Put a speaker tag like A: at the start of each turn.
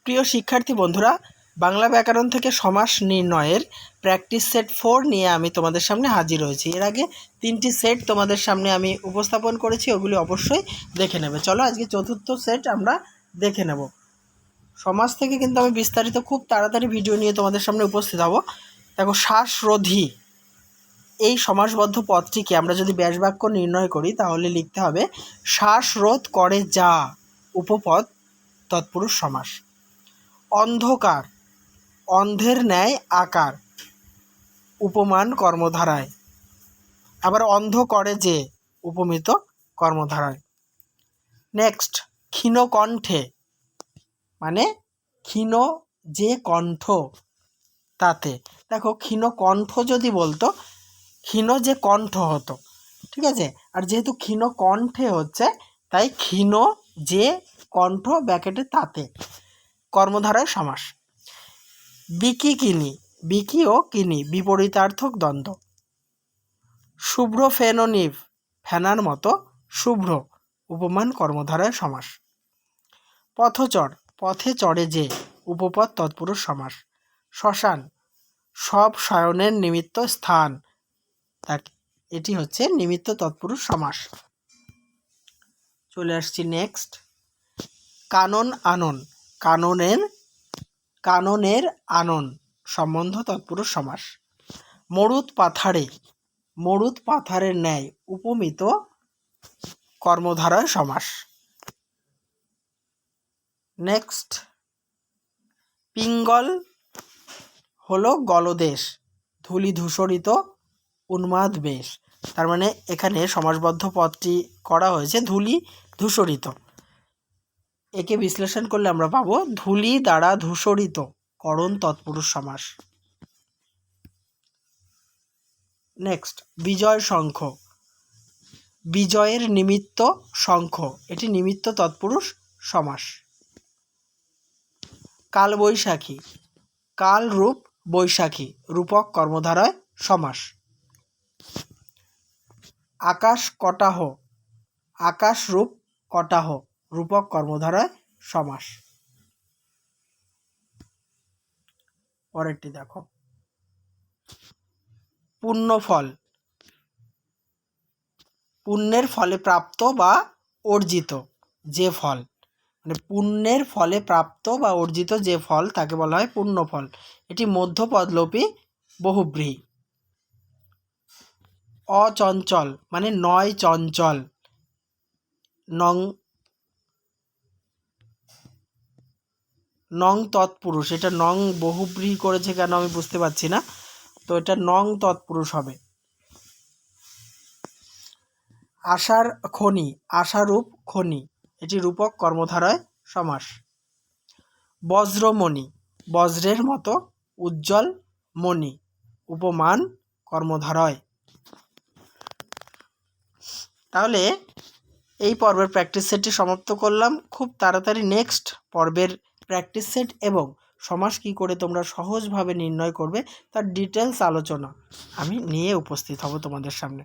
A: প্রিয় শিক্ষার্থী বন্ধুরা, বাংলা ব্যাকরণ থেকে সমাস নির্ণয়ের প্র্যাকটিস সেট 4 নিয়ে আমি তোমাদের সামনে হাজির হয়েছি। এর আগে 3টি সেট তোমাদের সামনে আমি উপস্থাপন করেছি, ওগুলি অবশ্যই দেখে নেবে। চলো আজকে চতুর্থ সেট আমরা দেখে নেব। সমাস থেকে কিন্তু আমি বিস্তারিত খুব তাড়াতাড়ি ভিডিও নিয়ে তোমাদের সামনে উপস্থিত হব। দেখো, শ্বাসরোধী এই সমাসবদ্ধ পদটিকে আমরা যদি ব্যাসবাক্য নির্ণয় করি তাহলে লিখতে হবে শ্বাসরোধ করে যা, উপপদ তৎপুরুষ সমাস। অন্ধকার, অন্ধের ন্যায় আকার, উপমান কর্মধারায়। আবার অন্ধ করে যে, উপমিত কর্মধারায়। নেক্সট, ক্ষীণকণ্ঠে মানে ক্ষীণ যে কণ্ঠ তাতে। দেখো, ক্ষীণকণ্ঠ যদি বলতো ক্ষীণ যে কণ্ঠ হতো, ঠিক আছে। আর যেহেতু ক্ষীণকণ্ঠে হচ্ছে তাই ক্ষীণ যে কণ্ঠ ব্যাকেটে তাতে, কর্মধারায় সমাস। বিকি কিনি, বিকি ও কিনি বিপরীতার্থক দ্বন্দ্ব। শুভ্র ফেনোনিভ, ফেনার মতো শুভ্র, উপমান কর্মধারায় সমাস। পথচর, পথে চড়ে যে, উপপদ তৎপুরুষ সমাস। শ্মশান, সব শয়নের নিমিত্ত স্থান, এটি হচ্ছে নিমিত্ত তৎপুরুষ সমাস। চলে আসছি নেক্সট। কানন আনন, কাননের আনন সম্বন্ধ তৎপুরুষ সমাস। মরুৎ পাথারে, মরুৎ পাথারের ন্যায়, উপমিত কর্মধারায় সমাস। নেক্সট, পিঙ্গল হলো গলদেশ, ধূলি ধূসরিত উন্মাদ বেশ। তার মানে এখানে সমাসবদ্ধ পদটি করা হয়েছে ধূলি ধূসরিত। একে বিশ্লেষণ করলে আমরা পাবো ধূলি দ্বারা ধূসরিত, করণ তৎপুরুষ সমাস। নেক্সট, বিজয় শঙ্খ, বিজয়ের নিমিত্ত শঙ্খ, এটি নিমিত্ত তৎপুরুষ সমাস। কাল বৈশাখী, কাল রূপ বৈশাখী, রূপক কর্মধারায় সমাস। আকাশ কটাহ, আকাশ রূপ কটাহ, রূপক কর্মধারায় সমাস। পরেরটি দেখো। পুণ্যফল, পুণ্যের ফলে প্রাপ্ত বা অর্জিত যে ফল, মানে পুণ্যের ফলে প্রাপ্ত বা অর্জিত যে ফল তাকে বলা হয় পুণ্যফল, এটি মধ্যপদলোপী বহুব্রীহি। অচঞ্চল মানে নয় চঞ্চল, নং তৎপুরুষ, এটা নং বহুব্রীহি করেছে কেন আমি বুঝতে পারছি না, তো এটা নং তৎপুরুষ হবে। আশার খনি, আশারূপ খনি, এটি রূপক কর্মধারায় সমাস। বজ্রমণি, বজ্রের মতো উজ্জ্বল মণি, উপমান কর্মধারয়। তাহলে এই পর্বের প্র্যাকটিস সেটটি সমাপ্ত করলাম। খুব তাড়াতাড়ি নেক্সট পর্বের প্র্যাকটিস সেট এবং সমাস কী করে তোমরা সহজভাবে নির্ণয় করবে তার ডিটেলস আলোচনা আমি নিয়ে উপস্থিত হব তোমাদের সামনে।